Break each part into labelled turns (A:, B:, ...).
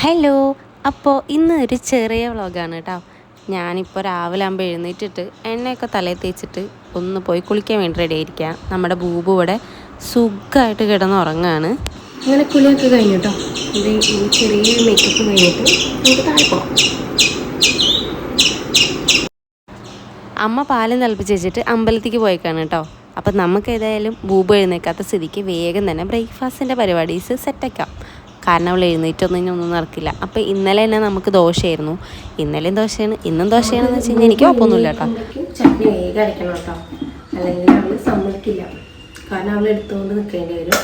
A: Hello. അപ്പോൾ ഇന്ന് ഒരു ചെറിയ വ്ളോഗാണ് കേട്ടോ. ഞാനിപ്പോൾ രാവിലെ ആകുമ്പോൾ എഴുന്നേറ്റിട്ട് എണ്ണയൊക്കെ തലയിൽ തേച്ചിട്ട് ഒന്ന് പോയി കുളിക്കാൻ വേണ്ടി റെഡി ആയിരിക്കാം. നമ്മുടെ ബൂബു ഇവിടെ സുഖമായിട്ട് കിടന്ന് ഉറങ്ങാണ്. അങ്ങനെ കുളിയൊക്കെ കഴിഞ്ഞു കേട്ടോ. ഇത് ചെറിയൊരു മേക്കപ്പ് കഴിഞ്ഞിട്ട് നമുക്ക് താഴെ പോകാം. അമ്മ പാലും തിളപ്പിച്ച് വെച്ചിട്ട് അമ്പലത്തേക്ക് പോയേക്കാണ് കേട്ടോ. അപ്പം നമുക്ക് ഏതായാലും ബൂബു എഴുന്നേക്കാത്ത സ്ഥിതിക്ക് വേഗം തന്നെ ബ്രേക്ക്ഫാസ്റ്റിൻ്റെ പരിപാടീസ് സെറ്റാക്കാം. കാരണം അവൾ എഴുന്നേറ്റൊന്നും നടക്കില്ല. അപ്പോൾ ഇന്നലെ തന്നെ നമുക്ക് ദോശയായിരുന്നു. ഇന്നലെയും ദോശയാണ്, ഇന്നും ദോശയാണെന്ന് വെച്ച് കഴിഞ്ഞാൽ എനിക്ക് കുഴപ്പമൊന്നുമില്ല കേട്ടോ. ചട്നി വേഗം അരയ്ക്കണം കേട്ടോ, അല്ലെങ്കിൽ അവൾ സമ്മതിക്കില്ല. കാരണം അവൾ എടുത്തുകൊണ്ട് നിൽക്കേണ്ടി വരും.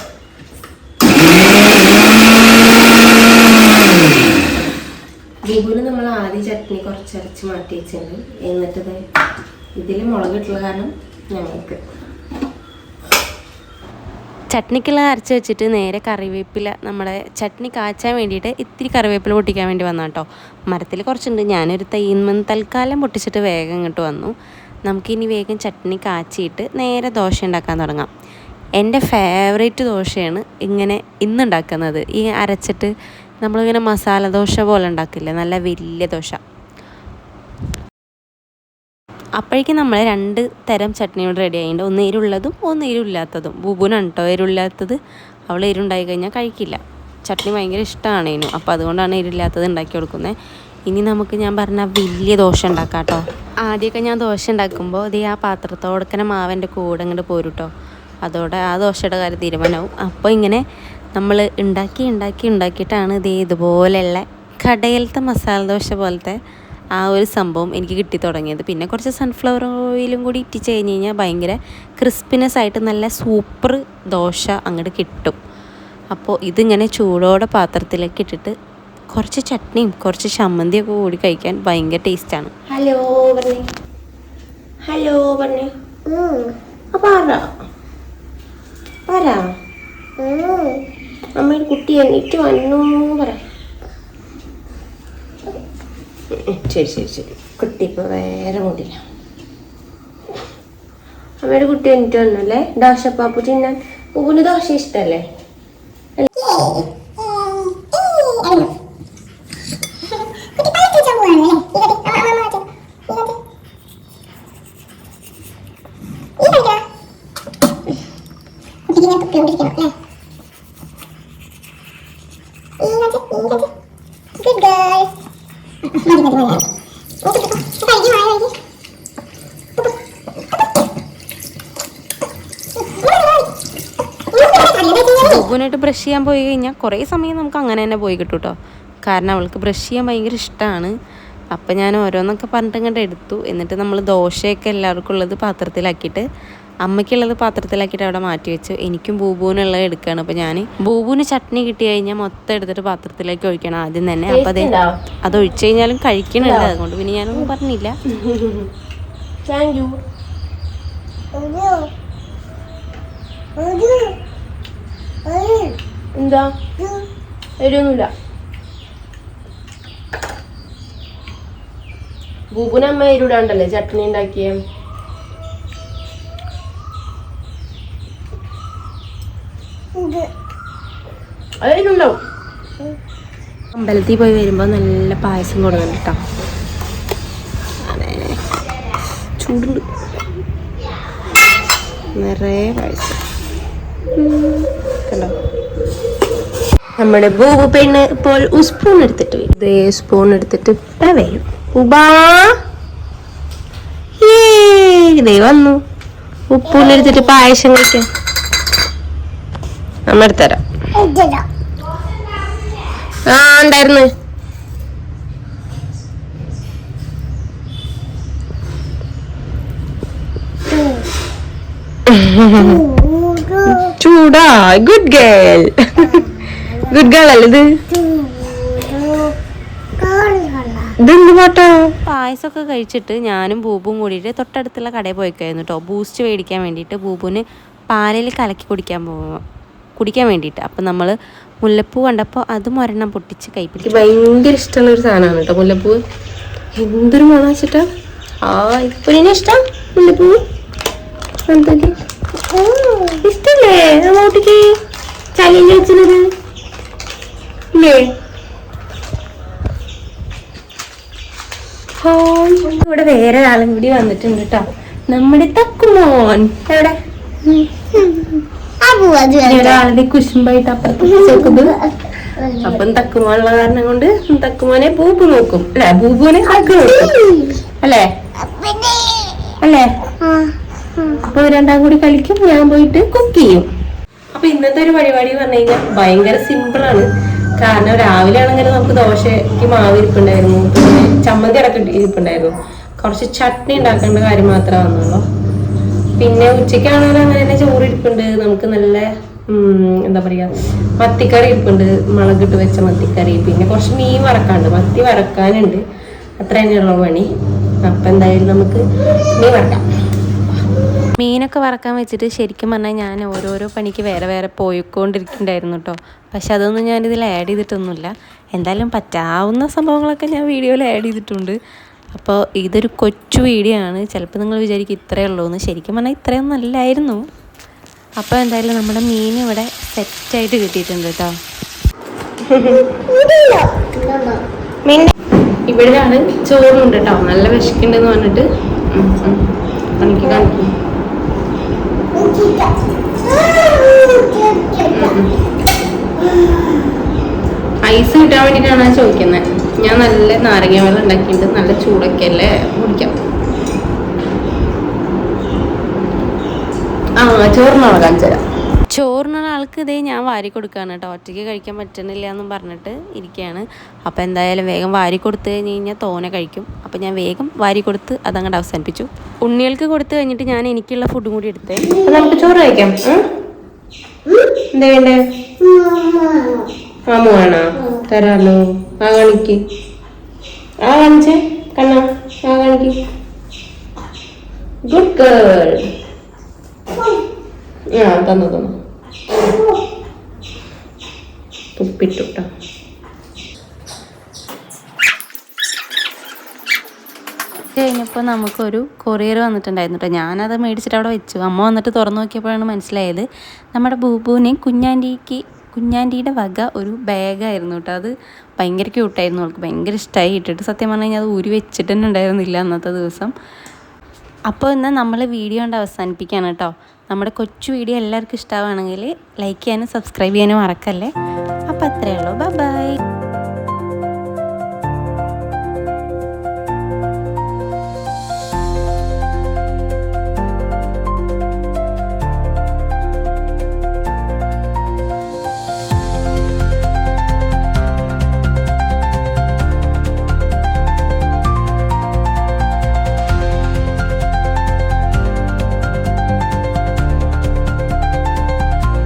A: ബൂബുവിന് നമ്മൾ ആദ്യം ചട്നി കുറച്ചരച്ച് മാറ്റി വെച്ചിട്ടുണ്ട്. എന്നിട്ടത് ഇതിൽ മുളക് ഇട്ടുള്ള കാരണം ഞങ്ങൾക്ക് ചട്നിക്കുള്ള അരച്ച് വെച്ചിട്ട് നേരെ കറിവേപ്പില നമ്മുടെ ചട്നി കാച്ചാൻ വേണ്ടിയിട്ട് ഇത്തിരി കറിവേപ്പില പൊട്ടിക്കാൻ വേണ്ടി വന്നു കേട്ടോ. മരത്തിൽ കുറച്ചുണ്ട്, ഞാനൊരു തൈന്മന്ന് തൽക്കാലം പൊട്ടിച്ചിട്ട് വേഗം ഇങ്ങോട്ട് വന്നു. നമുക്കിനി വേഗം ചട്നി കാച്ചിയിട്ട് നേരെ ദോശ ഉണ്ടാക്കാൻ തുടങ്ങാം. എൻ്റെ ഫേവറേറ്റ് ദോശയാണ് ഇങ്ങനെ ഇന്നുണ്ടാക്കുന്നത്. ഈ അരച്ചിട്ട് നമ്മളിങ്ങനെ മസാല ദോശ പോലെ ഉണ്ടാക്കില്ലേ, നല്ല വലിയ ദോശ. അപ്പോഴേക്കും നമ്മൾ 2 തരം ചട്നിയോട് റെഡി ആയിട്ടുണ്ട്. ഒന്ന് എരുള്ളതും ഒന്ന് എരുമില്ലാത്തതും. ബൂബുനാണ് കേട്ടോ എരുമില്ലാത്തത്. അവൾ എരുണ്ടായി കഴിഞ്ഞാൽ കഴിക്കില്ല. ചട്നി ഭയങ്കര ഇഷ്ടമാണ് ഇതിനു. അപ്പോൾ അതുകൊണ്ടാണ് എരുമില്ലാത്തത് ഉണ്ടാക്കി കൊടുക്കുന്നത്. ഇനി നമുക്ക് ഞാൻ പറഞ്ഞ വലിയ ദോശ ഉണ്ടാക്കാം കേട്ടോ. ആദ്യമൊക്കെ ഞാൻ ദോശ ഉണ്ടാക്കുമ്പോൾ ഇത് ആ പാത്രത്തോടക്കനെ മാവൻ്റെ കൂടെ അങ്ങോട്ട് പോരും കേട്ടോ. അതോടെ ആ ദോശയുടെ കാര്യം തീരുമാനമാവും. അപ്പോൾ ഇങ്ങനെ നമ്മൾ ഉണ്ടാക്കിയിട്ടാണ് ഇതുപോലെയുള്ള കടയിലത്തെ മസാല ദോശ പോലത്തെ ആ ഒരു സംഭവം എനിക്ക് കിട്ടി തുടങ്ങിയത്. പിന്നെ കുറച്ച് സൺഫ്ലവർ ഓയിലും കൂടി ഇട്ടിച്ച് കഴിഞ്ഞ് കഴിഞ്ഞാൽ ഭയങ്കര ക്രിസ്പിനെസ് ആയിട്ട് നല്ല സൂപ്പർ ദോശ അങ്ങോട്ട് കിട്ടും. അപ്പോൾ ഇതിങ്ങനെ ചൂടോടെ പാത്രത്തിലേക്ക് ഇട്ടിട്ട് കുറച്ച് ചട്നിയും കുറച്ച് ചമ്മന്തിയൊക്കെ കൂടി കഴിക്കാൻ ഭയങ്കര ടേസ്റ്റാണ്. ഹലോ പറഞ്ഞേ, ഹലോ പറഞ്ഞേ. അമ്മയുടെ കുട്ടി എണീറ്റ് വന്നു പറ. ശരി കുട്ടി ഇപ്പോൾ വേറെ മൂടില്ല. അമ്മയുടെ കുട്ടി എനിക്ക് വന്നല്ലേ ദോശപ്പാപ്പു തിന്നാൻ. പൂവിന് ദോശ ഇഷ്ടല്ലേ? ബൂബുനായിട്ട് ബ്രഷ് ചെയ്യാൻ പോയി കഴിഞ്ഞാൽ കുറേ സമയം നമുക്ക് അങ്ങനെ തന്നെ പോയി കിട്ടും കേട്ടോ. കാരണം അവൾക്ക് ബ്രഷ് ചെയ്യാൻ ഭയങ്കര ഇഷ്ടമാണ്. അപ്പം ഞാൻ ഓരോന്നൊക്കെ പറഞ്ഞിട്ട് ഇങ്ങോട്ട് എടുത്തു. എന്നിട്ട് നമ്മൾ ദോശയൊക്കെ എല്ലാവർക്കും ഉള്ളത് പാത്രത്തിലാക്കിയിട്ട് അമ്മയ്ക്കുള്ളത് പാത്രത്തിലാക്കിയിട്ട് അവിടെ മാറ്റി വെച്ചു. എനിക്കും ബൂബുവിനുള്ളത് എടുക്കുകയാണ്. അപ്പോൾ ഞാൻ ബൂബുവിന് ചട്നി കിട്ടി കഴിഞ്ഞാൽ മൊത്തം എടുത്തിട്ട് പാത്രത്തിലേക്ക് ഒഴിക്കണം ആദ്യം തന്നെ. അപ്പോൾ അത് ഒഴിച്ചു കഴിഞ്ഞാലും കഴിക്കണുണ്ട്. അതുകൊണ്ട് പിന്നെ ഞാനൊന്നും പറഞ്ഞില്ല. Thank you. എന്താ വരുമൊന്നുമില്ല. ബൂബുനമ്മ എരുടാണ്ടല്ലേ ചട്നി ഉണ്ടാക്കിയ. അതിനുണ്ടാവും. അമ്പലത്തിൽ പോയി വരുമ്പോൾ നല്ല പായസം കൊടുക്കണം കേട്ടോ. അതെ, ചൂടുണ്ട്, നിറയെ പായസം കണ്ടോ. നമ്മുടെ ബൂബു പെണ്ണ് ഇപ്പോൾ സ്പൂൺ എടുത്തിട്ട് വരും. ഇതേ സ്പൂൺ എടുത്തിട്ട് വരും. ഉബാ ഇതേ വന്നു. ഉപ്പൂലെടുത്തിട്ട് പായസം കഴിക്കാൻ അമ്മ എടുത്തരാം. ആ ഉണ്ടായിരുന്നു. ചൂടാ. ഗുഡ് ഗേൾ, ഗുഡ് ഗേൾ അല്ലേ ഇത്? ഇതെന്ത് പാട്ടാ? പായസമൊക്കെ കഴിച്ചിട്ട് ഞാനും ബൂബും കൂടിയിട്ട് തൊട്ടടുത്തുള്ള കടയിൽ പോയിക്കായിരുന്നു കേട്ടോ. ബൂസ്റ്റ് മേടിക്കാൻ വേണ്ടിയിട്ട് ബൂബുവിന് പാലിൽ കലക്കി കുടിക്കാൻ വേണ്ടിയിട്ട്. അപ്പം നമ്മൾ മുല്ലപ്പൂ കണ്ടപ്പോൾ അതും ഒരെണ്ണം പൊട്ടിച്ച് കഴിപ്പിക്കും. ഭയങ്കര ഇഷ്ടമുള്ള ഒരു സാധനമാണ് കേട്ടോ മുല്ലപ്പൂ. എന്തൊരു മണം വെച്ചിട്ടാ. ഇപ്പൊ ഇഷ്ടം മുല്ലപ്പൂ ഇഷ്ടല്ലേ? കുട്ടിക്ക് ചലഞ്ച് വെച്ചത് ഇല്ലേ? ഹായ്, ഇവിടെ വേറെ ഒരാളും കൂടി വന്നിട്ടുണ്ട് കേട്ടോ. നമ്മുടെ തക്കുമോൻ എവിടെ? ഒരാളുടെ കുശുമ്പായിട്ട് അപ്പുറത്ത്. അപ്പം തക്കുമോനുള്ള കാരണം കൊണ്ട് തക്കുമോനെ ബൂബു നോക്കും അല്ലെ, ബൂബുവിനെ ഹഗ് നോക്കും അല്ലേ അല്ലേ. അപ്പൊ രണ്ടാം കൂടി കളിക്കും, ഞാൻ പോയിട്ട് കുക്ക് ചെയ്യും. അപ്പൊ ഇന്നത്തെ ഒരു പരിപാടി പറഞ്ഞു കഴിഞ്ഞാൽ ഭയങ്കര സിമ്പിൾ ആണ്. കാരണം രാവിലെ ആണെങ്കിൽ നമുക്ക് ദോശയ്ക്ക് മാവ് ഇരിപ്പുണ്ടായിരുന്നു, പിന്നെ ചമ്മന്തി അടക്കം ഇരിപ്പുണ്ടായിരുന്നു, കുറച്ച് ചട്നി ഉണ്ടാക്കേണ്ട കാര്യം മാത്രമേ വന്നുള്ളൂ. പിന്നെ ഉച്ചയ്ക്കാണെങ്കിലും അങ്ങനെ തന്നെ ചോറ് ഇരിപ്പുണ്ട്, നമുക്ക് നല്ല എന്താ പറയാ മത്തിക്കറി ഇരിപ്പുണ്ട്, മുളകിട്ട് വെച്ച മത്തിക്കറി, പിന്നെ കുറച്ച് മീൻ വറക്കാണ്ട്, മത്തി വറക്കാനുണ്ട്. അത്ര തന്നെയുള്ള പണി. അപ്പൊ എന്തായാലും നമുക്ക് മീൻ വറക്കാം. മീനൊക്കെ വറക്കാൻ വെച്ചിട്ട് ശരിക്കും പറഞ്ഞാൽ ഞാൻ ഓരോരോ പണിക്ക് വേറെ വേറെ പോയിക്കൊണ്ടിരിക്കുന്നുണ്ടായിരുന്നു കേട്ടോ. പക്ഷെ അതൊന്നും ഞാനിതിൽ ആഡ് ചെയ്തിട്ടൊന്നുമില്ല. എന്തായാലും പറ്റാവുന്ന സംഭവങ്ങളൊക്കെ ഞാൻ വീഡിയോയിൽ ആഡ് ചെയ്തിട്ടുണ്ട്. അപ്പോൾ ഇതൊരു കൊച്ചു വീഡിയോ ആണ്. ചിലപ്പോൾ നിങ്ങൾ വിചാരിക്കും ഇത്രയേ ഉള്ളൂ എന്ന്. ശരിക്കും പറഞ്ഞാൽ ഇത്രയൊന്നും അല്ലായിരുന്നു. അപ്പോൾ എന്തായാലും നമ്മുടെ മീൻ ഇവിടെ സെറ്റായിട്ട് കിട്ടിയിട്ടുണ്ട് കേട്ടോ. ഇവിടെയാണ് ചോറുണ്ട് കേട്ടോ. നല്ല വിശക്കുണ്ടെന്ന് പറഞ്ഞിട്ട് കാണിക്കും. ഐസ് കിട്ടാൻ വേണ്ടിയിട്ടാണ് ചോദിക്കുന്നത്. ഞാൻ നല്ല നാരങ്ങ വെള്ളം ഉണ്ടാക്കിയിട്ട് നല്ല ചൂടൊക്കെ അല്ലേ കുടിക്കാം. ചോറിനാണ് കാണിച്ചു തരാം. ചോറിനുള്ള ആൾക്ക് ഇതേ ഞാൻ വാരി കൊടുക്കുകയാണ് കേട്ടോ. ഒറ്റയ്ക്ക് കഴിക്കാൻ പറ്റുന്നില്ല എന്നും പറഞ്ഞിട്ട് ഇരിക്കുകയാണ്. അപ്പോൾ എന്തായാലും വേഗം വാരി കൊടുത്തു കഴിഞ്ഞ് കഴിഞ്ഞാൽ തോനെ കഴിക്കും. അപ്പോൾ ഞാൻ വേഗം വാരി കൊടുത്ത് അതങ്ങോട്ട് അവസാനിപ്പിച്ചു. ഉണ്ണികൾക്ക് കൊടുത്തു കഴിഞ്ഞിട്ട് ഞാൻ എനിക്കുള്ള ഫുഡും കൂടി എടുത്തേ. നമുക്ക് ചോറ് കഴിക്കാം. എന്താ വേണ്ടേ? മാമു വേണോ? തരാലോ. കാണിക്ക്, കാണിച്ചേ കണ്ണ, കാണിക്ക്. Good girl. തന്നു തുപ്പിട്ടുട്ടോ. കഴിഞ്ഞപ്പോൾ നമുക്കൊരു കൊറിയർ വന്നിട്ടുണ്ടായിരുന്നു കേട്ടോ. ഞാനത് മേടിച്ചിട്ട് അവിടെ വെച്ചു. അമ്മ വന്നിട്ട് തുറന്നു നോക്കിയപ്പോഴാണ് മനസ്സിലായത് നമ്മുടെ ബൂബുവിനെയും കുഞ്ഞാൻ്റിയുടെ വക ഒരു ബാഗായിരുന്നു കേട്ടോ. അത് ഭയങ്കര ക്യൂട്ടായിരുന്നു. അവൾക്ക് ഭയങ്കര ഇഷ്ടമായി. ഇട്ടിട്ട് സത്യം പറഞ്ഞു കഴിഞ്ഞാൽ അത് ഊരി വെച്ചിട്ട് തന്നെ ഉണ്ടായിരുന്നില്ല അന്നത്തെ ദിവസം. അപ്പോൾ എന്നാൽ നമ്മൾ വീഡിയോ കൊണ്ട് അവസാനിപ്പിക്കുകയാണ് കേട്ടോ. നമ്മുടെ കൊച്ചു വീഡിയോ എല്ലാവർക്കും ഇഷ്ടമാണെങ്കിൽ ലൈക്ക് ചെയ്യാനും സബ്സ്ക്രൈബ് ചെയ്യാനും മറക്കല്ലേ. അപ്പോൾ അത്രയേ ഉള്ളൂ. Bye bye.